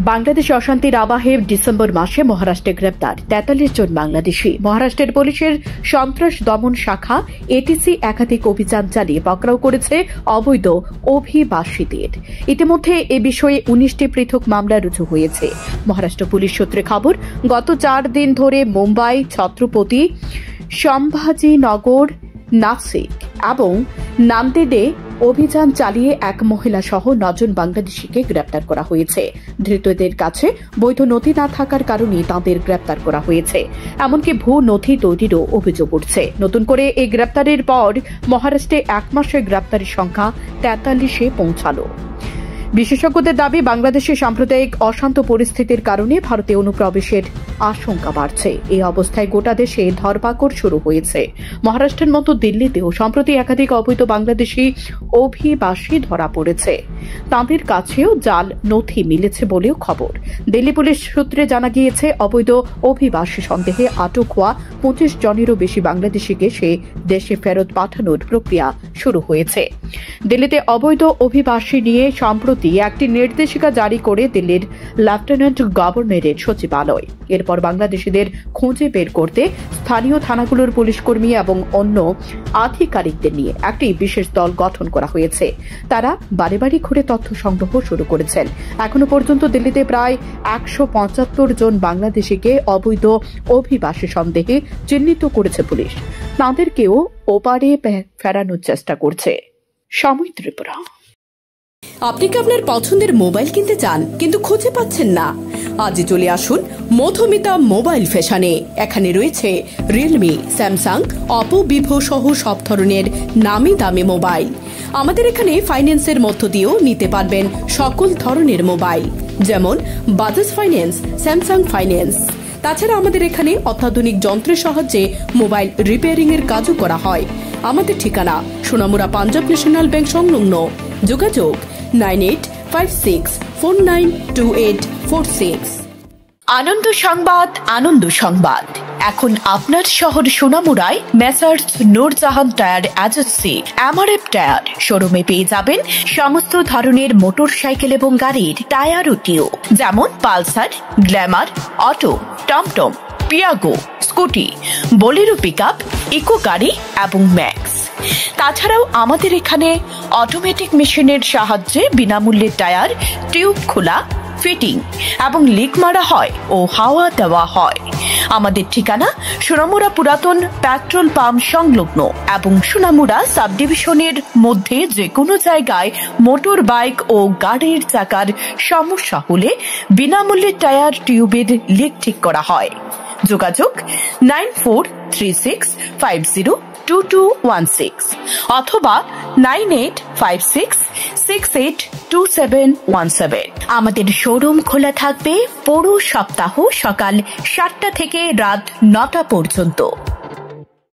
বাংলাদেশে অশান্তির আবহে ডিসেম্বর মাসে মহারাষ্ট্রে গ্রেপ্তার ৪৩ জন বাংলাদেশি। মহারাষ্ট্রের পুলিশের সন্ত্রাস দমন শাখা এটিসি একাধিক অভিযান চালিয়ে পাকড়াও করেছে অবৈধ অভিবাসীদের। ইতিমধ্যে এ বিষয়ে ১৯টি পৃথক মামলা রুজু হয়েছে। মহারাষ্ট্র পুলিশ সূত্রে খবর, গত ৪ দিন ধরে মুম্বাই, ছত্রপতি সম্ভাজিনগর, নাসিক এবং নান্দেডে অভিযান চালিয়ে এক মহিলা সহ ৯ জন বাংলাদেশিকে গ্রেপ্তার করা হয়েছে। ধৃতদের কাছে বৈধ নথি না থাকার কারণে তাঁদের গ্রেপ্তার করা হয়েছে। এমনকি ভূ নথি তৈরিরও অভিযোগ উঠছে। নতুন করে এই গ্রেপ্তারের পর মহারাষ্ট্রে এক মাসে গ্রেপ্তারের সংখ্যা ৪৩-এ পৌঁছাল। বিশেষজ্ঞদের দাবি, বাংলাদেশে সাম্প্রদায়িক অশান্ত পরিস্থিতির কারণে ভারতে অনুপ্রবেশের আশঙ্কা বাড়ছে। এই অবস্থায় গোটা দেশে ধরপাকড় শুরু হয়েছে। মহারাষ্ট্রের মতো দিল্লিতেও সম্প্রতি একাধিক অবৈধ বাংলাদেশি অভিবাসী ধরা পড়েছে। তাঁদের কাছেও জাল নথি মিলেছে বলেও খবর। দিল্লি পুলিশ সূত্রে জানা গিয়েছে, অবৈধ অভিবাসী সন্দেহে আটক হওয়া ২৫ জনেরও বেশি বাংলাদেশিকে সে দেশে ফেরত পাঠানোর প্রক্রিয়া শুরু হয়েছে। দিল্লিতে অবৈধ অভিবাসী নিয়ে সম্প্রতি একটি নির্দেশিকা জারি করে দিল্লির লেফটেন্যান্ট গভর্নরের সচিবালয়। এরপর বাংলাদেশিদের খুঁজে বের করতে স্থানীয় থানাগুলোর পুলিশকর্মী এবং অন্য আধিকারিকদের নিয়ে একটি বিশেষ দল গঠন করা হয়েছে। তারা বাড়ি বাড়ি ঘুরে তথ্য সংগ্রহ শুরু করেছেন। এখনো পর্যন্ত দিল্লিতে প্রায় ১৭৫ জন বাংলাদেশিকে অবৈধ অভিবাসী সন্দেহে চিহ্নিত করেছে পুলিশ। তাঁদেরকেও ওপারে ফেরানোর চেষ্টা করছে। সময় ত্রিপুরা। আপনি কি আপনার পছন্দের মোবাইল কিনতে চান কিন্তু খুঁজে পাচ্ছেন না? আজই চলে আসুন মধুমিতা মোবাইল ফ্যাশনে। এখানে রয়েছে রিয়েলমি, স্যামসাং, অপো, ভিভো সহ সব ধরনের নামি দামি মোবাইল। আমাদের এখানে ফাইন্যান্সের মধ্য দিয়েও নিতে পারবেন সকল ধরনের মোবাইল, যেমন বাজাজ ফাইন্যান্স, স্যামসাং ফাইন্যান্স। তাছাড়া আমাদের এখানে অত্যাধুনিক যন্ত্রের সাহায্যে মোবাইল রিপেয়ারিং এর কাজও করা হয়। আমাদের ঠিকানা সোনামুড়া পাঞ্জাব ন্যাশনাল ব্যাংক সংলগ্ন। যোগাযোগ 9856492846। আনন্দ সংবাদ, আনন্দ সংবাদ। এখন আপনার শহর সোনামুড়ায় messrs Noorjahan tyre agency MRF tyre শোরুমে পেয়ে যাবেন সমস্ত ধরনের মোটরসাইকেল এবং গাড়ির টায়ার ও টিউব, যেমন পালসার, গ্ল্যামার, অটো, টমটম, Piaggio, Scooty, Bolero pickup, Eeco গাড়ি এবং ম্যাক্স। তাছাড়াও আমাদের এখানে অটোমেটিক মেশিনের সাহায্যে বিনামূল্যে টায়ার, টিউব খোলা, ফিটিং এবং লিক মারা হয় ও হাওয়া দেওয়া হয়। আমাদের ঠিকানা সোনামুড়া পুরাতন পেট্রোল পাম্প সংলগ্ন এবং সোনামুড়া সাব ডিভিশনের মধ্যে যে কোনো জায়গায় মোটর বাইক ও গাড়ির চাকার সমস্যা হলে বিনামূল্যে টায়ার, টিউবের লিক ঠিক করা হয়। যোগাযোগ 9436502216 অথবা 9856682717। আমাদের শোরুম খোলা থাকবে পুরো সপ্তাহ সকাল 7টা থেকে রাত 9টা পর্যন্ত।